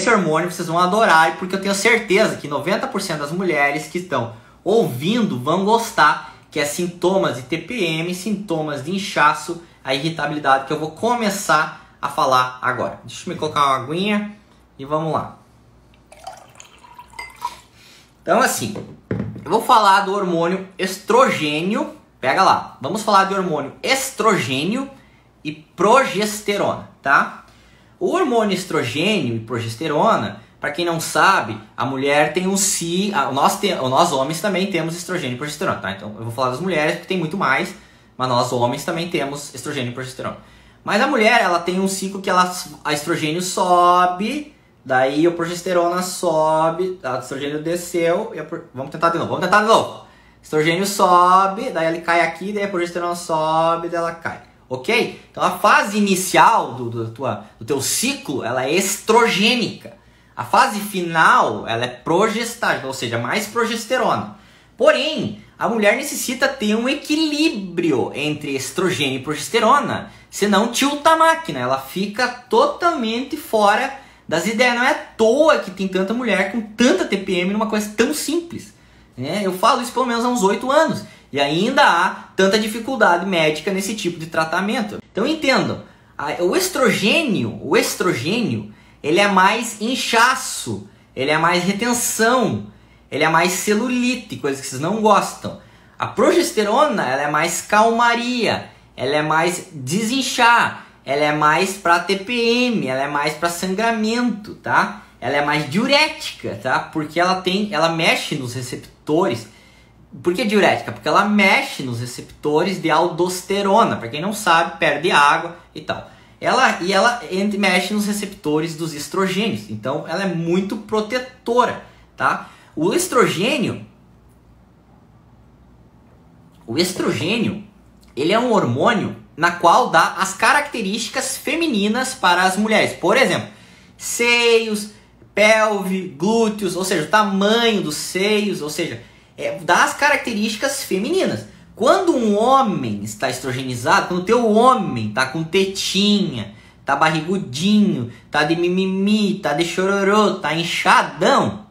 Esse hormônio vocês vão adorar, porque eu tenho certeza que 90% das mulheres que estão ouvindo vão gostar, que é sintomas de TPM, sintomas de inchaço, a irritabilidade, que eu vou começar a falar agora. Deixa eu me colocar uma aguinha e vamos lá. Então assim, eu vou falar do hormônio estrogênio, pega lá, vamos falar de hormônio estrogênio e progesterona, tá? O hormônio estrogênio e progesterona, para quem não sabe, a mulher tem nós homens também temos estrogênio e progesterona, tá? Então eu vou falar das mulheres porque tem muito mais, mas nós homens também temos estrogênio e progesterona. Mas a mulher, ela tem um ciclo que a estrogênio sobe, daí a progesterona sobe, a estrogênio desceu, vamos tentar de novo, Estrogênio sobe, daí ele cai aqui, daí a progesterona sobe, daí ela cai. Ok? Então a fase inicial do teu ciclo, ela é estrogênica. A fase final, ela é progestágena, ou seja, mais progesterona. Porém, a mulher necessita ter um equilíbrio entre estrogênio e progesterona, senão tilta a máquina, ela fica totalmente fora das ideias. Não é à toa que tem tanta mulher com tanta TPM numa coisa tão simples. Né? Eu falo isso pelo menos há uns 8 anos. E ainda há tanta dificuldade médica nesse tipo de tratamento. Então entendam, o estrogênio, ele é mais inchaço, ele é mais retenção, ele é mais celulite, coisas que vocês não gostam. A progesterona, ela é mais calmaria, ela é mais desinchar, ela é mais para TPM, ela é mais para sangramento, tá? Ela é mais diurética, tá? Porque ela mexe nos receptores. Por que diurética? Porque ela mexe nos receptores de aldosterona. Para quem não sabe, perde água e tal. Ela mexe nos receptores dos estrogênios. Então, ela é muito protetora, tá? O estrogênio, ele é um hormônio na qual dá as características femininas para as mulheres. Por exemplo, seios, pelve, glúteos, ou seja, o tamanho dos seios, ou seja, dá as características femininas. Quando um homem está estrogenizado, quando o teu homem está com tetinha, tá barrigudinho, tá de mimimi, tá de chororô, tá inchadão,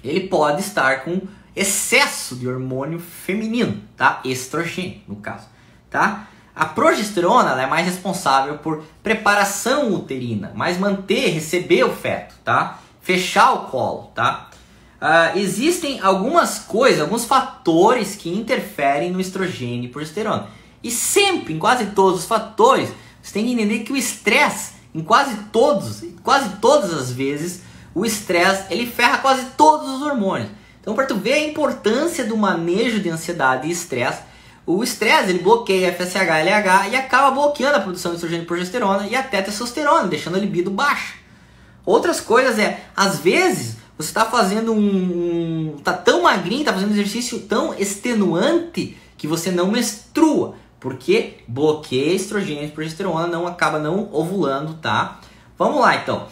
ele pode estar com excesso de hormônio feminino, tá? Estrogênio, no caso, tá? A progesterona, ela é mais responsável por preparação uterina, mais receber o feto, tá? Fechar o colo, tá? Existem alguns fatores que interferem no estrogênio e progesterona. E sempre, em quase todos os fatores, você tem que entender que o estresse, em quase todas as vezes, o estresse, ele ferra quase todos os hormônios. Então, para tu ver a importância do manejo de ansiedade e estresse, o estresse, ele bloqueia FSH, LH e acaba bloqueando a produção de estrogênio e progesterona e até testosterona, deixando a libido baixa. Outras coisas às vezes, você está fazendo tá tão magrinho, está fazendo um exercício tão extenuante que você não menstrua, porque bloqueia estrogênio e progesterona, acaba não ovulando, tá? Vamos lá, então.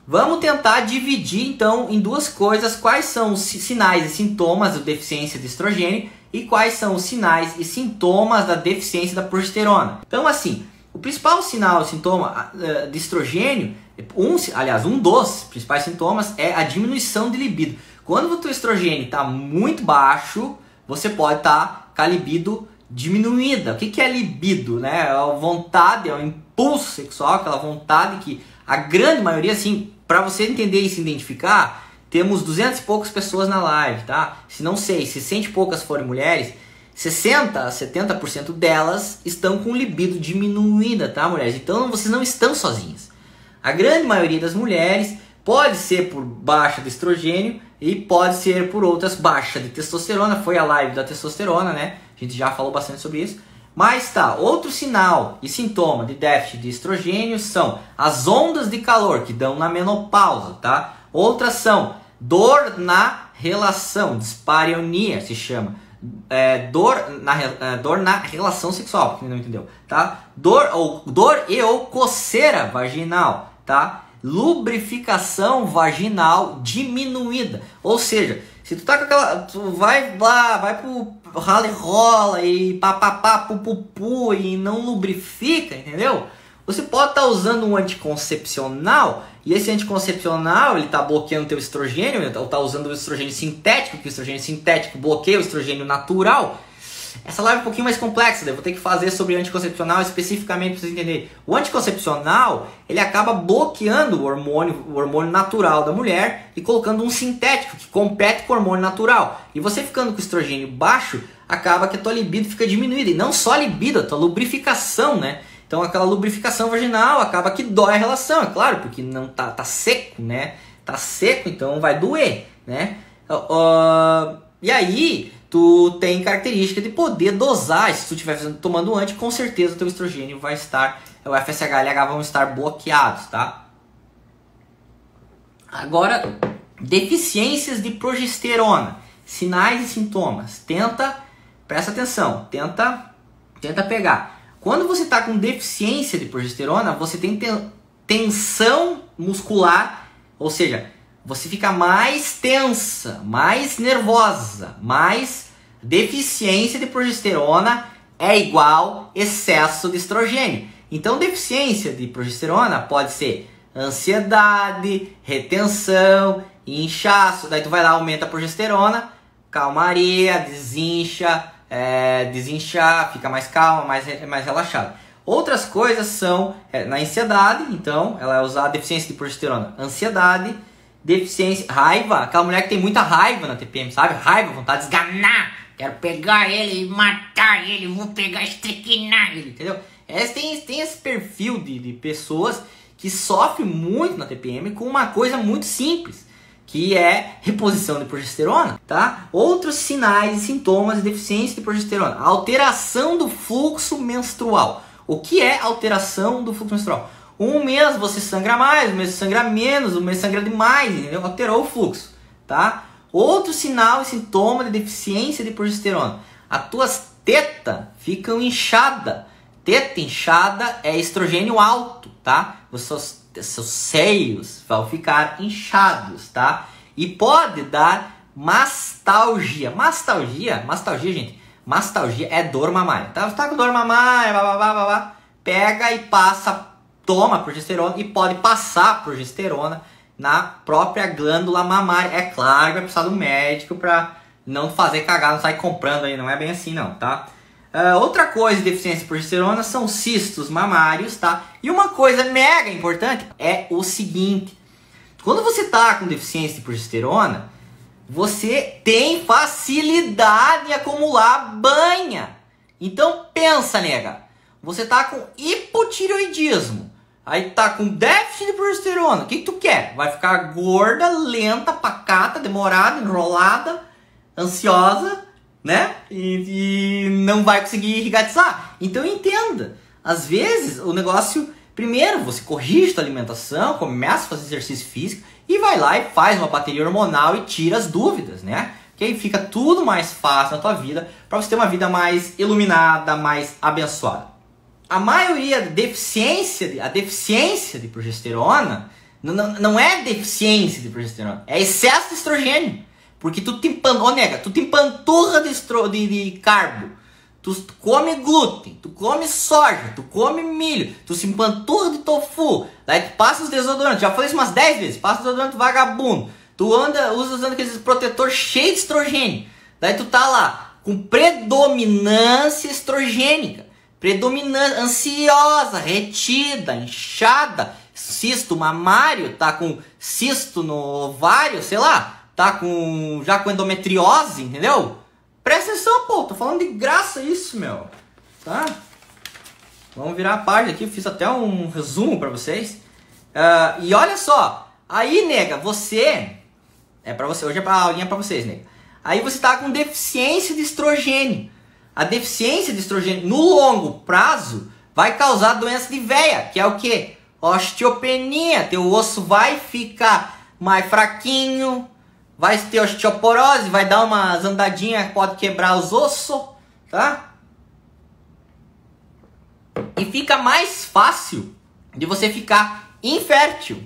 Vamos tentar dividir, então, em duas coisas quais são os sinais e sintomas da deficiência de estrogênio e quais são os sinais e sintomas da deficiência da progesterona. Então, assim, o principal sinal e sintoma de estrogênio, um dos principais sintomas é a diminuição de libido. Quando o teu estrogênio está muito baixo, você pode estar com a libido diminuída. O que é libido? Né? É a vontade, é o impulso sexual, aquela vontade que a grande maioria, assim, para você entender e se identificar, temos 200 e poucas pessoas na live, tá? Se 100 e poucas forem mulheres, 60% a 70% delas estão com libido diminuída, tá, mulheres? Então vocês não estão sozinhas. A grande maioria das mulheres pode ser por baixa de estrogênio e pode ser por outras baixas de testosterona. Foi a live da testosterona, né? A gente já falou bastante sobre isso. Mas tá, outro sinal e sintoma de déficit de estrogênio são as ondas de calor que dão na menopausa, tá? Outras são dor na relação, dispareunia se chama. Dor na relação sexual, pra quem não entendeu, tá? Dor ou coceira vaginal, tá? Lubrificação vaginal diminuída. Ou seja, se tu tá com aquela... Tu vai lá, vai pro rala e rola e papapá, pupupu e não lubrifica, entendeu? Você pode estar usando um anticoncepcional e esse anticoncepcional ele está bloqueando o teu estrogênio, ou está usando o estrogênio sintético, que o estrogênio sintético bloqueia o estrogênio natural. Essa live é um pouquinho mais complexa, eu vou ter que fazer sobre anticoncepcional especificamente para vocês entenderem. O anticoncepcional, ele acaba bloqueando o hormônio natural da mulher e colocando um sintético que compete com o hormônio natural. E você ficando com o estrogênio baixo, acaba que a tua libido fica diminuída. E não só a libido, a tua lubrificação, né? Então aquela lubrificação vaginal acaba que dói a relação, é claro, porque não tá seco, né? Tá seco, então vai doer, né? E aí, tu tem característica de poder dosar. Se tu estiver tomando anti, com certeza o teu estrogênio vai estar, o FSH e LH vão estar bloqueados, tá? Agora, deficiências de progesterona, sinais e sintomas. Presta atenção, tenta pegar. Quando você está com deficiência de progesterona, você tem tensão muscular, ou seja, você fica mais tensa, mais nervosa, mais deficiência de progesterona é igual excesso de estrogênio. Então, deficiência de progesterona pode ser ansiedade, retenção, inchaço. Daí tu vai lá, aumenta a progesterona, calmaria, desinchar, fica mais calma, mais relaxado. Outras coisas são na ansiedade, então ela é usar a deficiência de progesterona, ansiedade, deficiência, raiva, aquela mulher que tem muita raiva na TPM, sabe? Raiva, vontade de esganar, quero pegar ele e matar ele, vou pegar, estrequinar ele, entendeu? Tem esse perfil de pessoas que sofrem muito na TPM com uma coisa muito simples, que é reposição de progesterona, tá? Outros sinais e sintomas de deficiência de progesterona, alteração do fluxo menstrual. O que é alteração do fluxo menstrual? Um mês você sangra mais, um mês sangra menos, um mês sangra demais, entendeu? Alterou o fluxo, tá? Outro sinal e sintoma de deficiência de progesterona. As tuas tetas ficam inchadas. Teta inchada é estrogênio alto, tá? Os seus seios vão ficar inchados, tá? E pode dar mastalgia. Mastalgia, gente, mastalgia é dor mamária. Tá? Você tá com dor mamária, pega e passa, toma progesterona e pode passar progesterona na própria glândula mamária. É claro que vai precisar do médico para não fazer cagada, não sair comprando aí, não é bem assim não, tá? Outra coisa de deficiência de progesterona são cistos mamários, tá? E uma coisa mega importante é o seguinte: quando você tá com deficiência de progesterona, você tem facilidade em acumular banha. Então pensa, nega, você tá com hipotireoidismo, aí tá com déficit de progesterona, o que tu quer? Vai ficar gorda, lenta, pacata, demorada, enrolada, ansiosa, né? E não vai conseguir irrigatizar. Então entenda, às vezes o negócio, primeiro você corrige a alimentação, começa a fazer exercício físico e vai lá e faz uma bateria hormonal e tira as dúvidas, né? Que aí fica tudo mais fácil na tua vida para você ter uma vida mais iluminada, mais abençoada. A maioria a deficiência de progesterona não é deficiência de progesterona, é excesso de estrogênio. Porque tu te empanturra de carbo, tu come glúten, tu come soja, tu come milho, tu se empanturra de tofu, daí tu passa os desodorantes, já falei isso umas 10 vezes, passa o desodorante vagabundo, tu usa usando aqueles protetores cheios de estrogênio, daí tu tá lá com predominância estrogênica, predominância ansiosa, retida, inchada, cisto mamário, tá com cisto no ovário, sei lá, tá já com endometriose, entendeu? Presta atenção, pô, tô falando de graça isso, meu, tá? Vamos virar a página aqui, fiz até um resumo pra vocês. E olha só, aí, nega, você, hoje a aulinha é pra vocês, nega. Aí você tá com deficiência de estrogênio. A deficiência de estrogênio no longo prazo vai causar doença de veia, que é o quê? Osteopenia, teu osso vai ficar mais fraquinho, vai ter osteoporose, vai dar umas andadinhas, pode quebrar os ossos, tá? E fica mais fácil de você ficar infértil,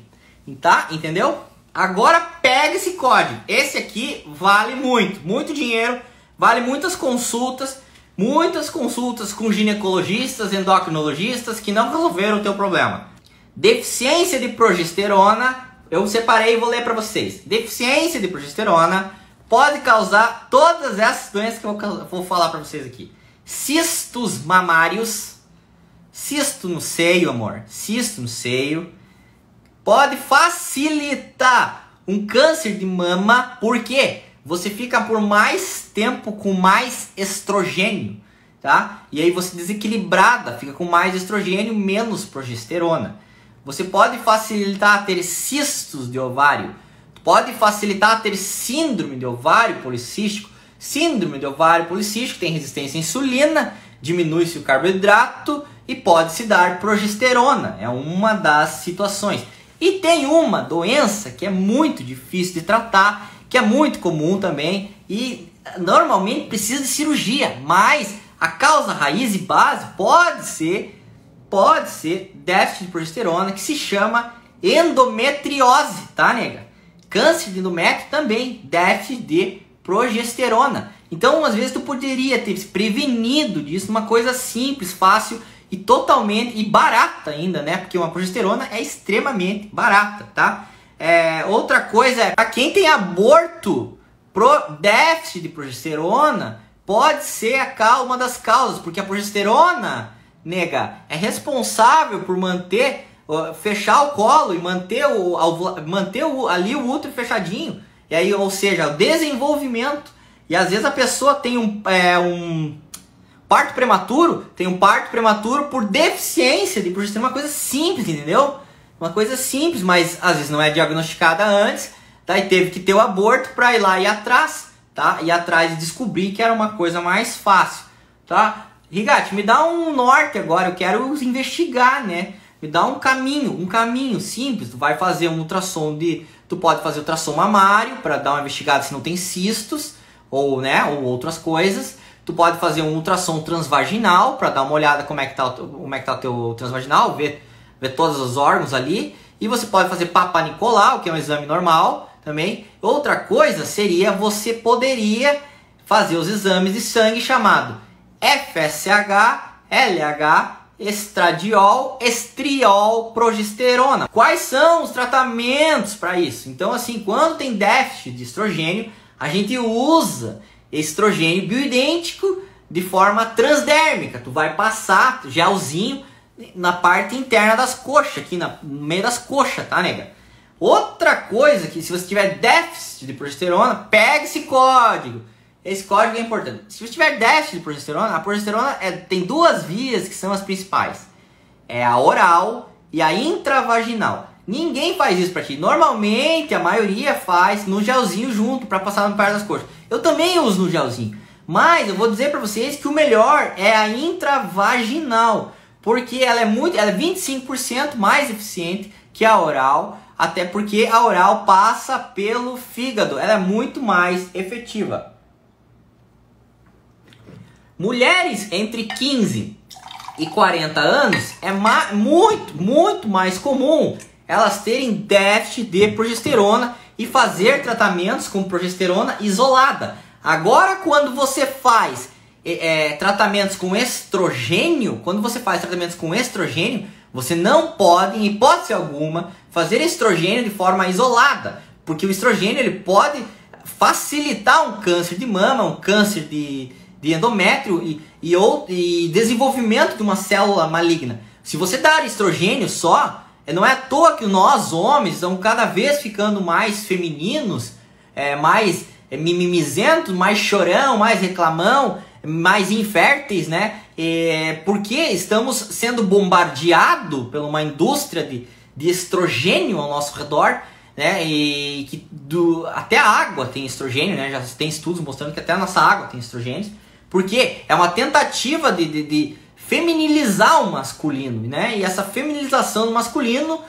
tá? Entendeu? Agora pega esse código. Esse aqui vale muito dinheiro, vale muitas consultas. Muitas consultas com ginecologistas, endocrinologistas que não resolveram o teu problema. Deficiência de progesterona, eu separei e vou ler para vocês. Deficiência de progesterona pode causar todas essas doenças que eu vou falar para vocês aqui. Cistos mamários, cisto no seio, amor, cisto no seio. Pode facilitar um câncer de mama, porque você fica por mais tempo com mais estrogênio, tá? E aí você desequilibrada, fica com mais estrogênio, menos progesterona. Você pode facilitar ter cistos de ovário, pode facilitar ter síndrome de ovário policístico. Síndrome de ovário policístico tem resistência à insulina, diminui-se o carboidrato e pode-se dar progesterona. É uma das situações. E tem uma doença que é muito difícil de tratar, que é muito comum também e normalmente precisa de cirurgia, mas a causa raiz e base pode ser déficit de progesterona, que se chama endometriose, tá, nega? Câncer de endométrio também, déficit de progesterona. Então, às vezes tu poderia ter se prevenido disso, uma coisa simples, fácil e totalmente, e barata ainda, né? Porque uma progesterona é extremamente barata, tá? Outra coisa é, para quem tem aborto, déficit de progesterona pode ser uma das causas, porque a progesterona, nega, é responsável por fechar o colo e manter ali o útero fechadinho. E aí, ou seja, o desenvolvimento. E às vezes a pessoa tem um parto prematuro, por deficiência de progesterona, uma coisa simples, entendeu? Uma coisa simples, mas às vezes não é diagnosticada antes, daí teve que ter o aborto para ir lá e atrás, tá? Ir atrás e descobrir que era uma coisa mais fácil, tá? Rigatti, me dá um norte agora, eu quero investigar, né? Me dá um caminho simples. Tu vai fazer um ultrassom tu pode fazer ultrassom mamário para dar uma investigada se não tem cistos ou outras coisas. Tu pode fazer um ultrassom transvaginal para dar uma olhada como é que tá o teu transvaginal, ver todos os órgãos ali. E você pode fazer Papa Nicolau, que é um exame normal também. Outra coisa seria, você poderia fazer os exames de sangue chamado FSH, LH, estradiol, estriol, progesterona. Quais são os tratamentos para isso? Então, assim, quando tem déficit de estrogênio, a gente usa estrogênio bioidêntico de forma transdérmica. Tu vai passar gelzinho na parte interna das coxas, aqui no meio das coxas, tá, nega? Outra coisa que, se você tiver déficit de progesterona, pega esse código. Esse código é importante. Se você tiver déficit de progesterona, a progesterona tem duas vias que são as principais. É a oral e a intravaginal. Ninguém faz isso pra ti. Normalmente, a maioria faz no gelzinho junto, pra passar no par das coxas. Eu também uso no gelzinho. Mas eu vou dizer pra vocês que o melhor é a intravaginal. Porque ela é 25% mais eficiente que a oral. Até porque a oral passa pelo fígado. Ela é muito mais efetiva. Mulheres entre 15 e 40 anos é muito mais comum elas terem déficit de progesterona e fazer tratamentos com progesterona isolada. Agora, quando você faz tratamentos com estrogênio, você não pode, em hipótese alguma, fazer estrogênio de forma isolada, porque o estrogênio ele pode facilitar um câncer de mama, um câncer de endométrio e desenvolvimento de uma célula maligna. Se você dar estrogênio só, não é à toa que nós homens estamos cada vez ficando mais femininos, mais mimimizentos, mais chorão, mais reclamão, mais inférteis, né? Porque estamos sendo bombardeados por uma indústria de estrogênio ao nosso redor, né? E que até a água tem estrogênio, né? Já tem estudos mostrando que até a nossa água tem estrogênios. Porque é uma tentativa de feminilizar o masculino, né? E essa feminilização do masculino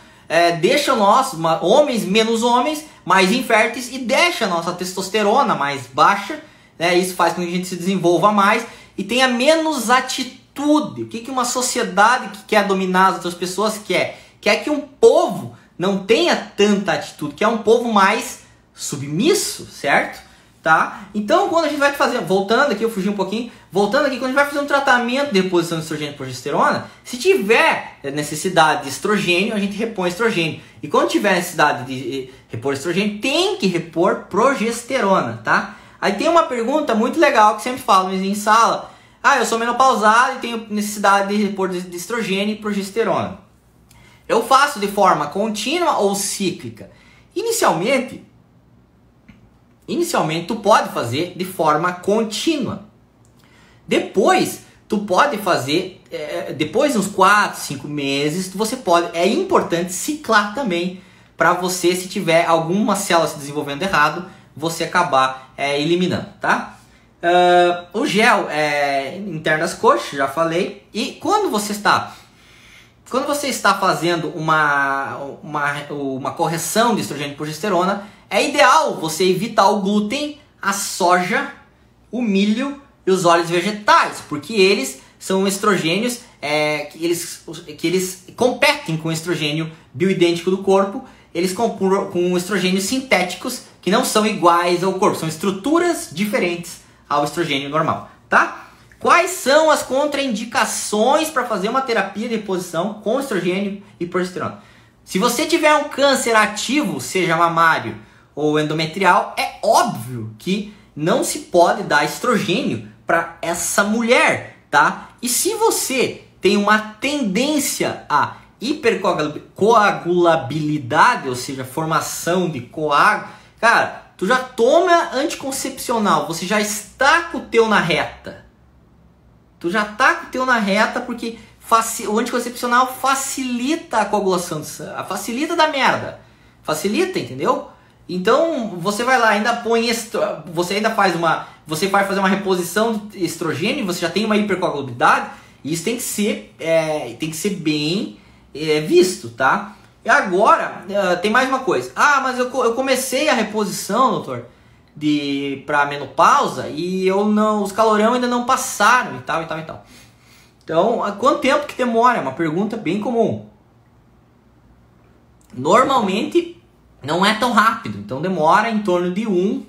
deixa nós, homens menos homens, mais inférteis e deixa a nossa testosterona mais baixa, né? Isso faz com que a gente se desenvolva mais e tenha menos atitude. O que uma sociedade que quer dominar as outras pessoas quer? Quer que um povo não tenha tanta atitude, que é um povo mais submisso, certo? tá? Então, quando a gente vai fazer, voltando aqui, eu fugi um pouquinho, voltando aqui, quando a gente vai fazer um tratamento de reposição de estrogênio e progesterona, se tiver necessidade de estrogênio, a gente repõe estrogênio. E quando tiver necessidade de repor estrogênio, tem que repor progesterona, tá? Aí tem uma pergunta muito legal que sempre falo em sala. Ah, eu sou menopausado e tenho necessidade de repor de estrogênio e progesterona. Eu faço de forma contínua ou cíclica? Inicialmente tu pode fazer de forma contínua. Depois, tu pode fazer, depois de uns 4, 5 meses, você pode, é importante ciclar também, para você, se tiver alguma célula se desenvolvendo errado, você acabar eliminando, tá? O gel interno das coxas, já falei. E quando você está fazendo uma correção de estrogênio e progesterona, é ideal você evitar o glúten, a soja, o milho e os óleos vegetais, porque eles são estrogênios que eles competem com o estrogênio bioidêntico do corpo. Eles com estrogênios sintéticos que não são iguais ao corpo, são estruturas diferentes ao estrogênio normal, tá? Quais são as contraindicações para fazer uma terapia de reposição com estrogênio e progesterona? Se você tiver um câncer ativo, seja mamário ou endometrial, é óbvio que não se pode dar estrogênio para essa mulher, tá? E se você tem uma tendência a hipercoagulabilidade, ou seja, formação de coágulo, cara, tu já toma anticoncepcional, você já está com o teu na reta. Tu já tá com o teu na reta porque o anticoncepcional facilita a coagulação do sangue, facilita da merda. Facilita, entendeu? Então, você vai lá, ainda põe você vai fazer uma reposição de estrogênio, você já tem uma hipercoagulabilidade, e isso tem que ser bem visto, tá? E agora, tem mais uma coisa. Ah, mas eu comecei a reposição, doutor, para menopausa e os calorão ainda não passaram e tal. Então, há quanto tempo que demora? É uma pergunta bem comum. Normalmente não é tão rápido, então demora em torno de 1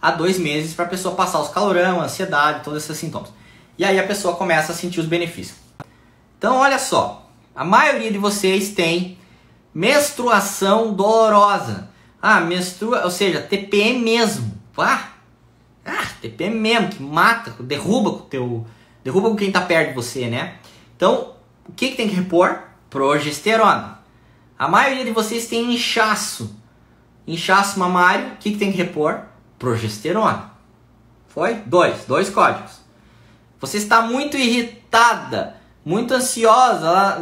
a 2 meses para a pessoa passar os calorão, a ansiedade, todos esses sintomas. E aí a pessoa começa a sentir os benefícios. Então, olha só, a maioria de vocês tem menstruação dolorosa. Ou seja, TPM mesmo. TPM mesmo, que mata, derruba com quem está perto de você, né? Então, o que tem que repor? Progesterona. A maioria de vocês tem inchaço mamário. O que tem que repor? Progesterona. Foi? Dois códigos. Você está muito irritada, muito ansiosa,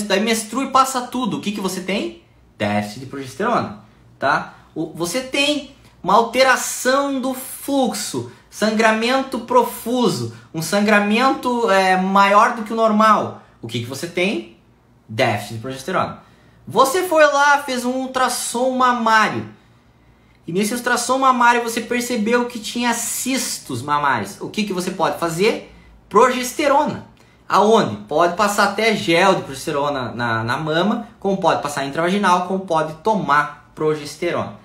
daí menstrua e passa tudo. O que você tem? Déficit de progesterona, tá? Você tem uma alteração do fluxo, sangramento profuso, um sangramento maior do que o normal. O que você tem? Déficit de progesterona. Você foi lá, fez um ultrassom mamário. E nesse ultrassom mamário você percebeu que tinha cistos mamários. O que você pode fazer? Progesterona. Aonde? Pode passar até gel de progesterona na mama, como pode passar intravaginal, como pode tomar progesterona.